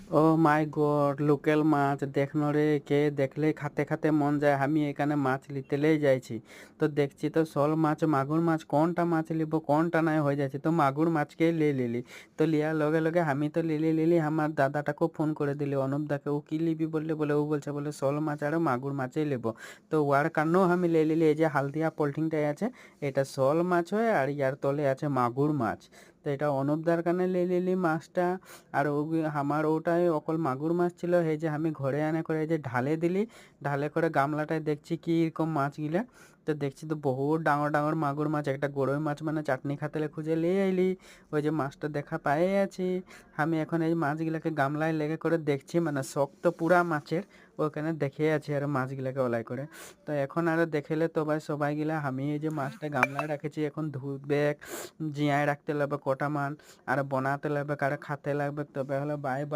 ও মাই god! Local মাছ দেখনো রে, কে দেখলেই খাতে খাতে মন যায়। আমি এখানে মাছ লিতেলেই যাইছি, তো দেখছি তো শোল মাছ মাগুর মাছ কোনটা মাছ লিব কোনটা নাই হয়ে যাচ্ছে, তো মাগুর মাছকেই লিলি। তো লিয়ার লগে লগে আমি তো লিলি আমার দাদাটাকেও ফোন করে দিলি অনুপদাকে, ও কি লিবি বললে, বলে ও বলছে বলে শোল মাছ আর মাগুর মাছই লিব। তো ওয়ার কারণেও আমি লিলি, এই যে হালদিয়া পলিথিনটাই আছে এটা শোল মাছ হয় আর ইয়ার তলে আছে মাগুর মাছ। তো এটা অনুপদার কারণে লিলি মাছটা। আর আমার ওটাই অকল মাগুর মাছ ছিল, এই যে আমি ঘরে আনে করে এই যে ঢালে দিলি, ঢালে করে গামলাটায় দেখছি কি রকম মাছগুলা। তো দেখছি তো বহুত ডাঙর ডাঙর মাগুর মাছ, একটা গরই মাছ মানে চাটনি খাতেলে খুঁজে লিয়ে আইলি। ওই যে মাছটা দেখা পায়ে আছি। আমি এখন এই মাছগুলাকে গামলায় লেগে করে দেখছি, মানে শক্ত পুরা মাছের ওখানে দেখে আছি আর মাছগুলাকে ওলাই করে। তো এখন আর দেখেলে তো ভাই সবাই গিলা, আমি এই যে মাছটা গামলায় রাখেছি এখন ধুবে জিয়ায় রাখতে লাগবে কটা মান, আর বানাতে লাগবে, আর খাতে লাগবে, তবে হলো বাই।